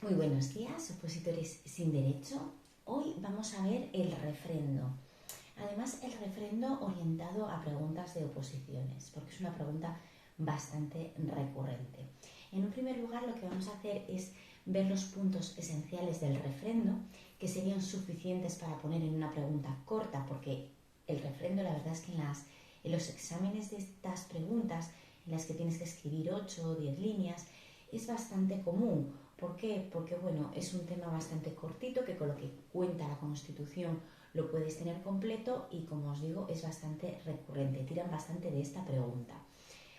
Muy buenos días, opositores sin derecho. Hoy vamos a ver el refrendo. Además, el refrendo orientado a preguntas de oposiciones, porque es una pregunta bastante recurrente. En un primer lugar, lo que vamos a hacer es ver los puntos esenciales del refrendo, que serían suficientes para poner en una pregunta corta, porque el refrendo, la verdad es que en los exámenes de estas preguntas, en las que tienes que escribir 8 o 10 líneas, es bastante común. ¿Por qué? Porque bueno, es un tema bastante cortito que con lo que cuenta la Constitución lo puedes tener completo y, como os digo, es bastante recurrente, tiran bastante de esta pregunta.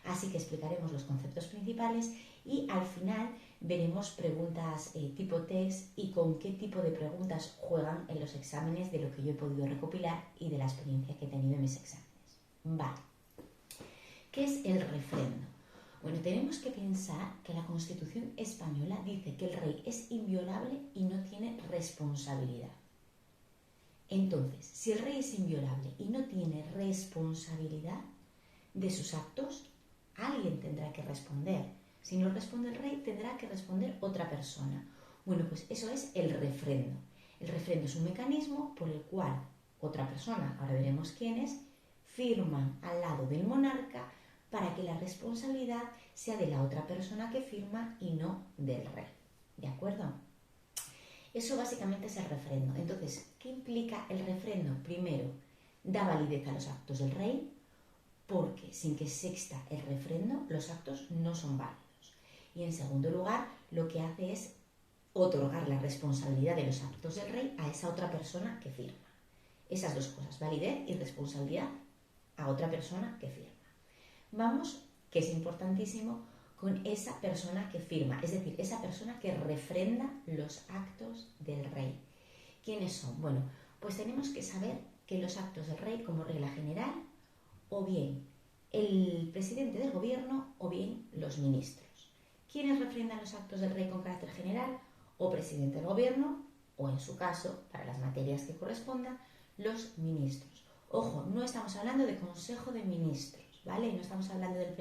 Así que explicaremos los conceptos principales y al final veremos preguntas tipo test y con qué tipo de preguntas juegan en los exámenes de lo que yo he podido recopilar y de la experiencia que he tenido en mis exámenes. Vale. ¿Qué es el refrendo? Bueno, tenemos que pensar que la Constitución española dice que el rey es inviolable y no tiene responsabilidad. Entonces, si el rey es inviolable y no tiene responsabilidad de sus actos, alguien tendrá que responder. Si no responde el rey, tendrá que responder otra persona. Bueno, pues eso es el refrendo. El refrendo es un mecanismo por el cual otra persona, ahora veremos quién es, firma al lado del monarca para que la responsabilidad sea de la otra persona que firma y no del rey. ¿De acuerdo? Eso básicamente es el refrendo. Entonces, ¿qué implica el refrendo? Primero, da validez a los actos del rey, porque sin que exista el refrendo, los actos no son válidos. Y en segundo lugar, lo que hace es otorgar la responsabilidad de los actos del rey a esa otra persona que firma. Esas dos cosas, validez y responsabilidad a otra persona que firma. Vamos, que es importantísimo, con esa persona que firma, es decir, esa persona que refrenda los actos del rey. ¿Quiénes son? Bueno, pues tenemos que saber que los actos del rey, como regla general, o bien el presidente del gobierno o bien los ministros. ¿Quiénes refrendan los actos del rey con carácter general? O presidente del gobierno, o en su caso, para las materias que correspondan, los ministros. Ojo, no estamos hablando de consejo de ministros, ¿vale? No estamos hablando del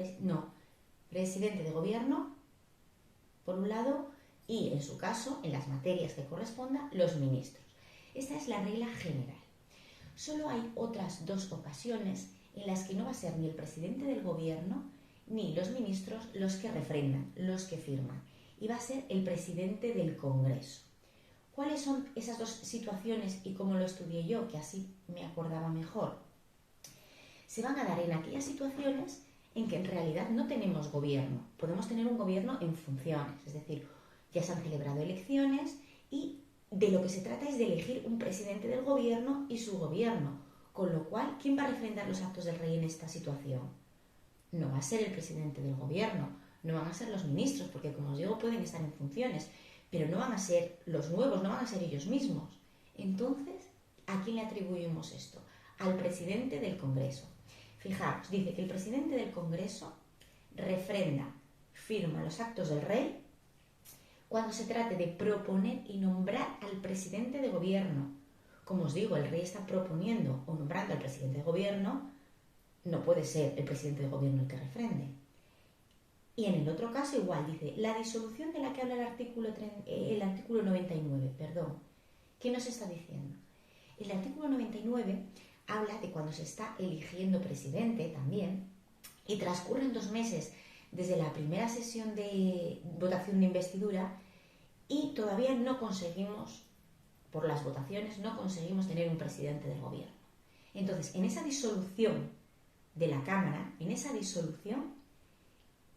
presidente de gobierno, por un lado, y en su caso, en las materias que correspondan, los ministros. Esta es la regla general. Solo hay otras dos ocasiones en las que no va a ser ni el presidente del gobierno ni los ministros los que refrendan, los que firman, y va a ser el presidente del Congreso. ¿Cuáles son esas dos situaciones y cómo lo estudié yo, que así me acordaba mejor? Se van a dar en aquellas situaciones en que en realidad no tenemos gobierno. Podemos tener un gobierno en funciones, es decir, ya se han celebrado elecciones y de lo que se trata es de elegir un presidente del gobierno y su gobierno. Con lo cual, ¿quién va a refrendar los actos del rey en esta situación? No va a ser el presidente del gobierno, no van a ser los ministros, porque como os digo, pueden estar en funciones, pero no van a ser los nuevos, no van a ser ellos mismos. Entonces, ¿a quién le atribuimos esto? Al presidente del Congreso. Fijaros, dice que el presidente del Congreso refrenda, firma los actos del rey cuando se trate de proponer y nombrar al presidente de gobierno. Como os digo, el rey está proponiendo o nombrando al presidente de gobierno, no puede ser el presidente de gobierno el que refrende. Y en el otro caso igual, dice, la disolución de la que habla el artículo 99, perdón. ¿Qué nos está diciendo? El artículo 99 habla de cuando se está eligiendo presidente también y transcurren 2 meses desde la primera sesión de votación de investidura y todavía no conseguimos, por las votaciones, no conseguimos tener un presidente del gobierno. Entonces, en esa disolución de la Cámara, en esa disolución,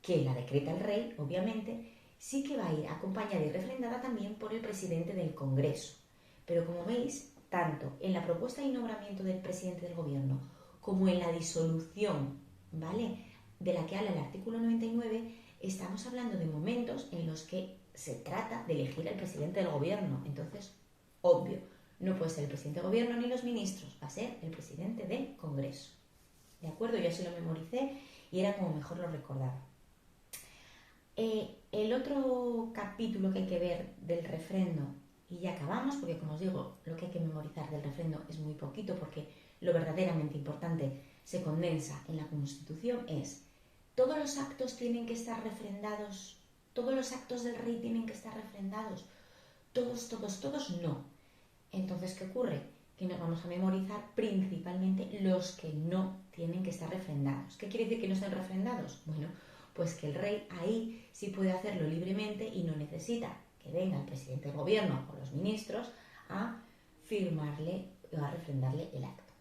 que la decreta el rey, obviamente, sí que va a ir acompañada y refrendada también por el presidente del Congreso. Pero como veis, tanto en la propuesta de nombramiento del presidente del gobierno como en la disolución, ¿vale?, de la que habla el artículo 99, estamos hablando de momentos en los que se trata de elegir al presidente del gobierno. Entonces, obvio, no puede ser el presidente del gobierno ni los ministros, va a ser el presidente del Congreso. ¿De acuerdo? Yo así lo memoricé y era como mejor lo recordaba. El otro capítulo que hay que ver del refrendo, y ya acabamos, porque como os digo, lo que hay que memorizar del refrendo es muy poquito, porque lo verdaderamente importante se condensa en la Constitución, es: ¿todos los actos tienen que estar refrendados ¿Todos los actos del rey tienen que estar refrendados? Todos, todos, todos no. Entonces, ¿qué ocurre? Que nos vamos a memorizar principalmente los que no tienen que estar refrendados. ¿Qué quiere decir que no estén refrendados? Bueno, pues que el rey ahí sí puede hacerlo libremente y no necesita que venga el presidente del gobierno o los ministros a firmarle o a refrendarle el acto.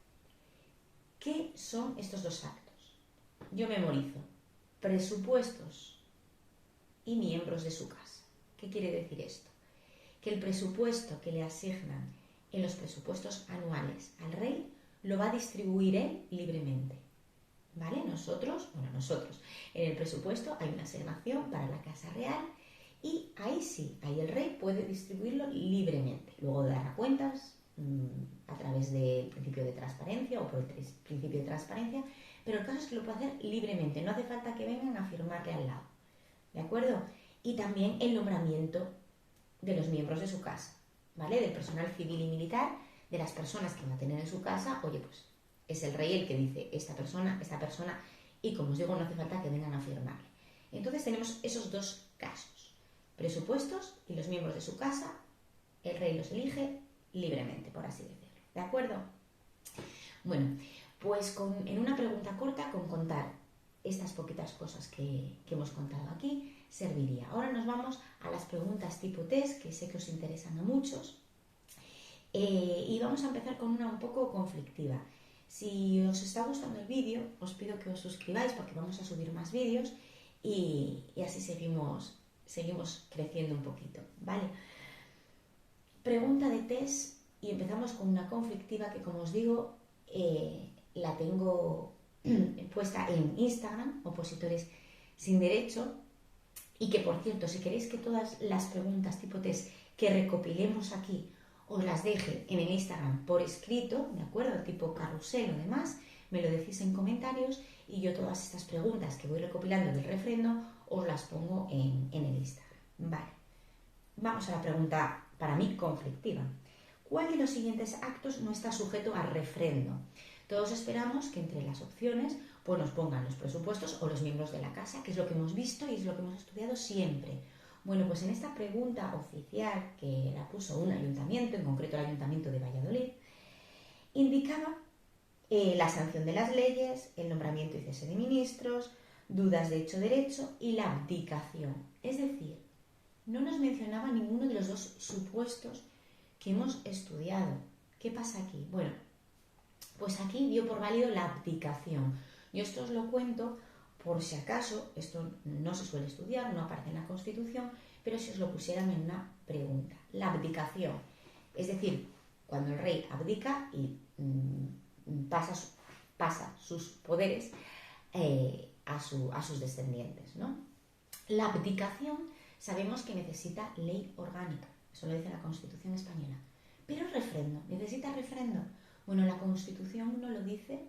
¿Qué son estos dos actos? Yo memorizo presupuestos y miembros de su casa. ¿Qué quiere decir esto? Que el presupuesto que le asignan en los presupuestos anuales al rey lo va a distribuir él libremente. ¿Vale? Nosotros, en el presupuesto hay una asignación para la Casa Real y ahí sí, ahí el rey puede distribuirlo libremente. Luego dará cuentas a través del principio de transparencia o por el principio de transparencia, pero el caso es que lo puede hacer libremente, no hace falta que vengan a firmarle al lado. ¿De acuerdo? Y también el nombramiento de los miembros de su casa, ¿vale? Del personal civil y militar, de las personas que va a tener en su casa. Oye, pues es el rey el que dice esta persona, y como os digo, no hace falta que vengan a firmarle. Entonces tenemos esos dos casos, presupuestos y los miembros de su casa, el rey los elige libremente, por así decirlo. ¿De acuerdo? Bueno, pues en una pregunta corta, con contar estas poquitas cosas que hemos contado aquí, serviría. Ahora nos vamos a las preguntas tipo test, que sé que os interesan a muchos. Y vamos a empezar con una un poco conflictiva. Si os está gustando el vídeo, os pido que os suscribáis porque vamos a subir más vídeos y así seguimos creciendo un poquito, ¿vale? Pregunta de test y empezamos con una conflictiva que, como os digo, la tengo puesta en Instagram, Opositores Sin Derecho, y que, por cierto, si queréis que todas las preguntas tipo test que recopilemos aquí os las deje en el Instagram por escrito, ¿de acuerdo? Tipo carrusel o demás, me lo decís en comentarios y yo todas estas preguntas que voy recopilando del refrendo os las pongo en el Instagram. Vale, vamos a la pregunta para mí conflictiva. ¿Cuál de los siguientes actos no está sujeto a refrendo? Todos esperamos que entre las opciones pues nos pongan los presupuestos o los miembros de la casa, que es lo que hemos visto y es lo que hemos estudiado siempre. Bueno, pues en esta pregunta oficial que la puso un ayuntamiento, en concreto el Ayuntamiento de Valladolid, indicaba la sanción de las leyes, el nombramiento y cese de ministros, dudas de hecho derecho y la abdicación. Es decir, no nos mencionaba ninguno de los dos supuestos que hemos estudiado. ¿Qué pasa aquí? Bueno, pues aquí dio por válido la abdicación. Yo esto os lo cuento por si acaso, esto no se suele estudiar, no aparece en la Constitución, pero si os lo pusieran en una pregunta. La abdicación, es decir, cuando el rey abdica y pasa sus poderes a sus descendientes, ¿no? La abdicación sabemos que necesita ley orgánica, eso lo dice la Constitución española, pero refrendo, ¿necesita refrendo? Bueno, la Constitución no lo dice,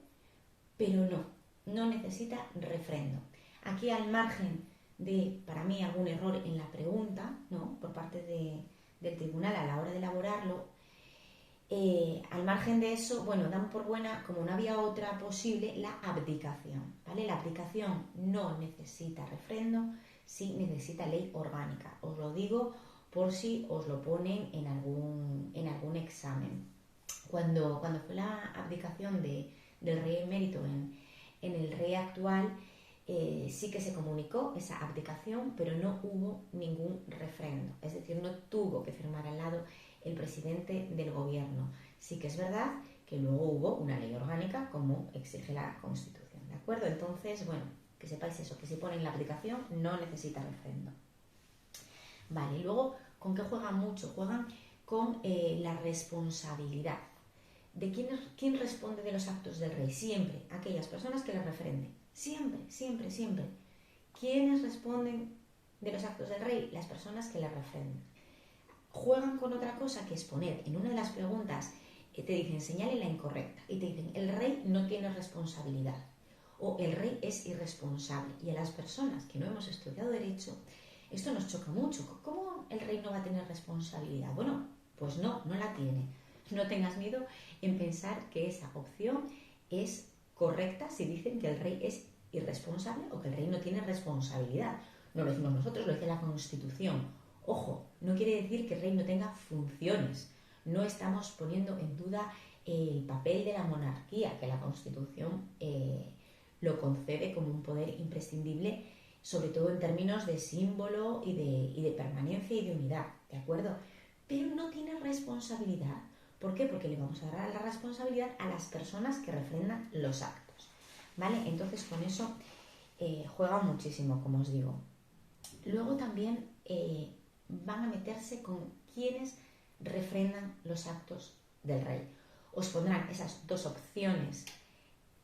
pero no necesita refrendo. Aquí, al margen de, para mí, algún error en la pregunta, ¿no?, por parte del tribunal a la hora de elaborarlo, al margen de eso, bueno, dan por buena, como no había otra posible, la abdicación, ¿vale? La abdicación no necesita refrendo, sí necesita ley orgánica. Os lo digo por si os lo ponen en algún examen. Cuando fue la abdicación del rey emérito en el rey actual, sí que se comunicó esa abdicación, pero no hubo ningún refrendo. Es decir, no tuvo que firmar al lado el presidente del gobierno. Sí que es verdad que luego hubo una ley orgánica como exige la Constitución, ¿de acuerdo? Entonces, bueno, que sepáis eso, que si ponen la abdicación no necesita refrendo. Vale, y luego, ¿con qué juegan mucho? Juegan con la responsabilidad. ¿De quién responde de los actos del rey? Siempre aquellas personas que le refrenden. Siempre, siempre, siempre. ¿Quiénes responden de los actos del rey? Las personas que le refrenden. Juegan con otra cosa, que es poner en una de las preguntas, te dicen señale la incorrecta y te dicen el rey no tiene responsabilidad o el rey es irresponsable. Y a las personas que no hemos estudiado derecho, esto nos choca mucho. ¿Cómo el rey no va a tener responsabilidad? Bueno, pues no la tiene. No tengas miedo en pensar que esa opción es correcta si dicen que el rey es irresponsable o que el rey no tiene responsabilidad. no lo decimos nosotros, lo dice la Constitución. Ojo, no quiere decir que el rey no tenga funciones. No estamos poniendo en duda el papel de la monarquía, que la Constitución lo concede como un poder imprescindible, sobre todo en términos de símbolo y de permanencia y de unidad, ¿de acuerdo? Pero no tiene responsabilidad. ¿Por qué? Porque le vamos a dar la responsabilidad a las personas que refrendan los actos, ¿vale? Entonces con eso juega muchísimo, como os digo. Luego también van a meterse con quienes refrendan los actos del rey. Os pondrán esas dos opciones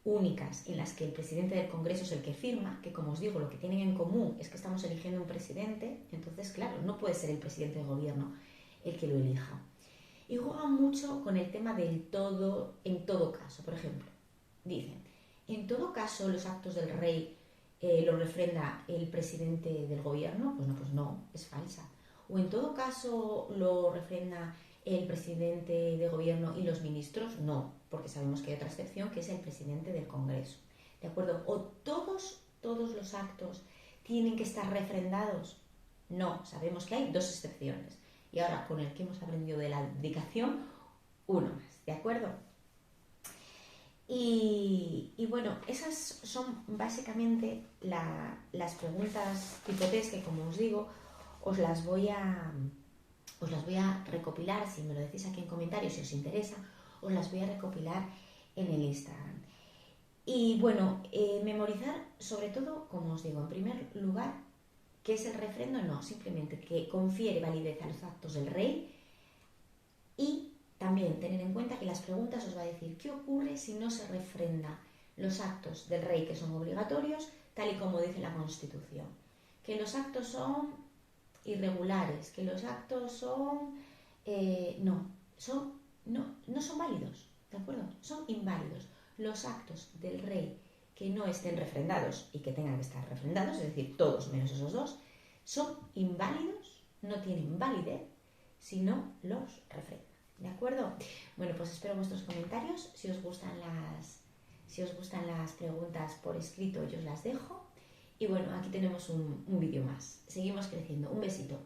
únicas en las que el presidente del Congreso es el que firma, que como os digo, lo que tienen en común es que estamos eligiendo un presidente, entonces claro, no puede ser el presidente del gobierno el que lo elija. Y juegan mucho con el tema del todo, en todo caso. Por ejemplo, dicen, en todo caso los actos del rey lo refrenda el presidente del gobierno, pues no, es falsa. O en todo caso lo refrenda el presidente de gobierno y los ministros, no, porque sabemos que hay otra excepción, que es el presidente del Congreso, ¿de acuerdo? O todos los actos tienen que estar refrendados, no, sabemos que hay dos excepciones. Y ahora, con el que hemos aprendido de la abdicación, uno más, ¿de acuerdo? Y bueno, esas son básicamente las preguntas tipo test que, como os digo, os las voy a recopilar, si me lo decís aquí en comentarios, si os interesa, os las voy a recopilar en el Instagram. Y bueno, memorizar sobre todo, como os digo, en primer lugar, ¿qué es el refrendo? No, simplemente que confiere validez a los actos del rey, y también tener en cuenta que las preguntas os va a decir ¿qué ocurre si no se refrenda los actos del rey que son obligatorios, tal y como dice la Constitución? Que los actos son irregulares, que los actos son no son válidos, ¿de acuerdo? Son inválidos. Los actos del rey que no estén refrendados y que tengan que estar refrendados, es decir, todos menos esos dos, son inválidos, no tienen validez si no los refrendan, ¿de acuerdo? Bueno, pues espero vuestros comentarios. Si os gustan las preguntas por escrito, yo os las dejo. Y bueno, aquí tenemos un vídeo más. Seguimos creciendo. Un besito.